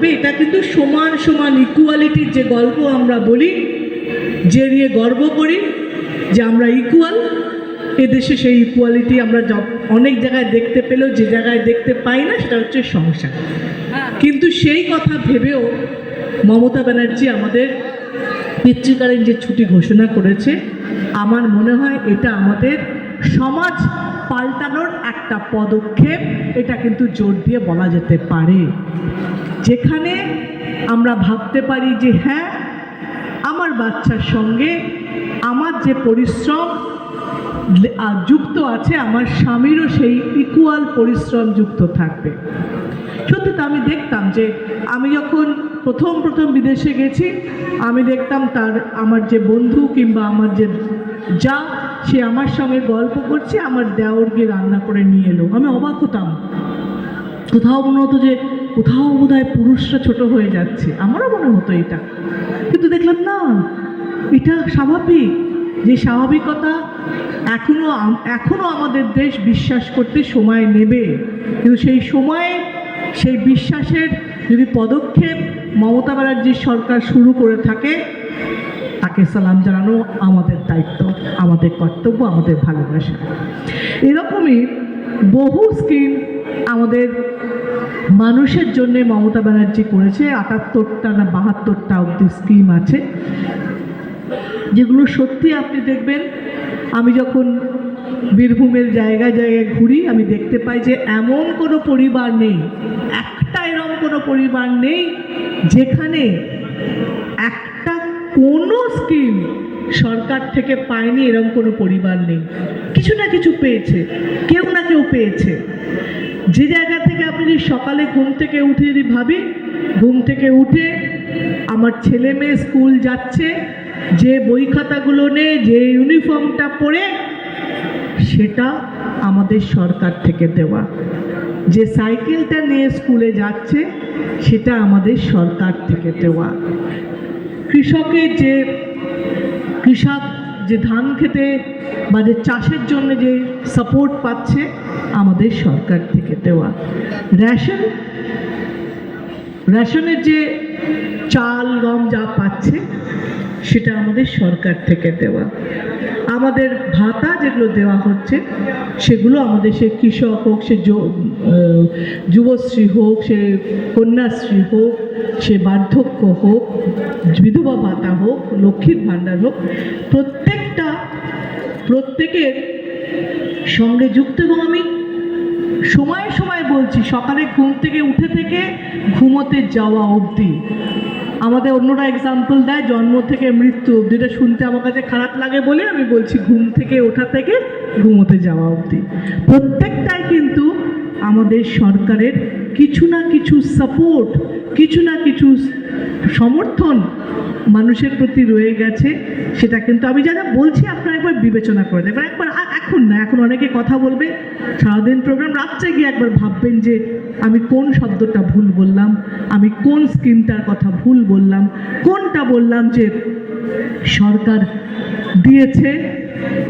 থাকবে। এটা কিন্তু সমান সমান ইকুয়ালিটির যে গল্প আমরা বলি, যে নিয়ে গর্ব করি যে আমরা ইকুয়াল, এদেশে সেই ইকুয়ালিটি আমরা অনেক জায়গায় দেখতে পেলেও যে জায়গায় দেখতে পাই না সেটা হচ্ছে সংসার। কিন্তু সেই কথা ভেবেও মমতা ব্যানার্জি আমাদের পিতৃকালীন যে ছুটি ঘোষণা করেছে, আমার মনে হয় এটা আমাদের সমাজ পাল্টানোর একটা পদক্ষেপ। এটা কিন্তু জোর দিয়ে বলা যেতে পারে, যেখানে আমরা ভাবতে পারি যে হ্যাঁ, আমার বাচ্চার সঙ্গে আমার যে পরিশ্রম যুক্ত আছে, আমার স্বামীরও সেই ইকুয়াল পরিশ্রম যুক্ত থাকবে। সত্যি তো আমি দেখতাম যে আমি যখন প্রথম বিদেশে গেছি, আমি দেখতাম আমার যে বন্ধু কিংবা আমার যে যা, সে আমার সঙ্গে গল্প করছে, আমার দেওর গিয়ে রান্না করে নিয়ে এলো। আমি অবাক হতাম, কোথাও মনে হতো যে কোথাও বোধহয় পুরুষরা ছোট হয়ে যাচ্ছে, আমারও মনে হতো এটা। কিন্তু দেখলাম না, এটা স্বাভাবিক। যে স্বাভাবিকতা এখনো আমাদের দেশ বিশ্বাস করতে সময় নেবে, কিন্তু সেই সময়ে সেই বিশ্বাসের যদি পদক্ষেপ মমতা ব্যানার্জির সরকার শুরু করে থাকে, তাকে সালাম জানানো আমাদের দায়িত্ব, আমাদের কর্তব্য, আমাদের ভালোবাসা। এরকমই বহু স্কিম আমাদের মানুষের জন্য মমতা ব্যানার্জি করেছে। 78টা না 72টা অবধি স্কিম আছে, যেগুলো সত্যি আপনি দেখবেন। আমি যখন বীরভূমের জায়গায় জায়গায় ঘুরি, আমি দেখতে পাই যে এমন কোনো পরিবার নেই, একটা এরকম কোনো পরিবার নেই যেখানে একটা কোনো স্কিম সরকার থেকে পায়নি, এরকম কোনো পরিবার নেই। কিছু না কিছু পেয়েছে, কেউ না কেউ পেয়েছে। যে জায়গা থেকে আপনি যদি সকালে ঘুম থেকে উঠে যদি ভাবি, ঘুম থেকে উঠে আমার ছেলে মেয়ে স্কুল যাচ্ছে, যে বই খাতাগুলো নেই, যে ইউনিফর্মটা পরে, সেটা আমাদের সরকার থেকে দেওয়া। যে সাইকেলটা নিয়ে স্কুলে যাচ্ছে, সেটা আমাদের সরকার থেকে দেওয়া। কৃষক যে ধান খেতে বা যে চাষের জন্য যে সাপোর্ট পাচ্ছে, আমাদের সরকার থেকে দেওয়া। রেশনের যে চাল গম যা পাচ্ছে, সেটা আমাদের সরকার থেকে দেওয়া। আমাদের ভাতা যেগুলো দেওয়া হচ্ছে, সেগুলো আমাদের সে কৃষক হোক, সে যুবশ্রী হোক, সে কন্যাশ্রী হোক, সে বার্ধক্য হোক, বিধবা ভাতা হোক, লক্ষ্মীর ভাণ্ডার হোক, প্রত্যেকের সঙ্গে যুক্ত। এবং আমি সময়ে সময়ে বলছি, সকালে ঘুম থেকে উঠে থেকে ঘুমোতে যাওয়া অবধি। আমাদের অন্যরা এক্সাম্পল দেয় জন্ম থেকে মৃত্যু অবধি, এটা শুনতে আমার কাছে খারাপ লাগে বলে আমি বলছি ঘুম থেকে ওঠা থেকে ঘুমোতে যাওয়া অবধি। প্রত্যেকটাই কিন্তু আমাদের সরকারের কিছু না কিছু সাপোর্ট, কিছু না কিছু সমর্থন মানুষের প্রতি রয়ে গেছে। সেটা কিন্তু আমি যারা বলছি, আপনারা একবার বিবেচনা করে দেখবেন। একবার এখন না, এখন অনেকে কথা বলবে সারাদিন প্রোগ্রাম, রাত্রে গিয়ে একবার ভাববেন যে আমি কোন শব্দটা ভুল বললাম, আমি কোন স্কিমটার কথা ভুল বললাম, কোনটা বললাম যে সরকার দিয়েছে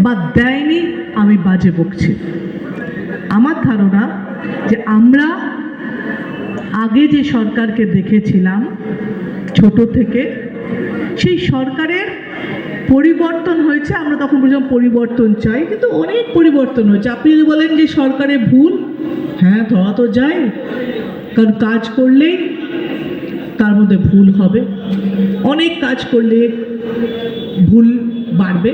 বা দেয়নি আমি বাজে বকছি। আমার ধারণা যে আমরা আগে যে সরকারকে দেখেছিলাম ছোট থেকে, সেই সরকারের পরিবর্তন হয়েছে। আমরা তখন বলছিলাম পরিবর্তন চাই, কিন্তু অনেক পরিবর্তন হয়েছে। আপনি যদি বলেন যে সরকারের ভুল, হ্যাঁ ধরা তো যায়, কারণ কাজ করলেই তার মধ্যে ভুল হবে, অনেক কাজ করলে ভুল বাড়বে।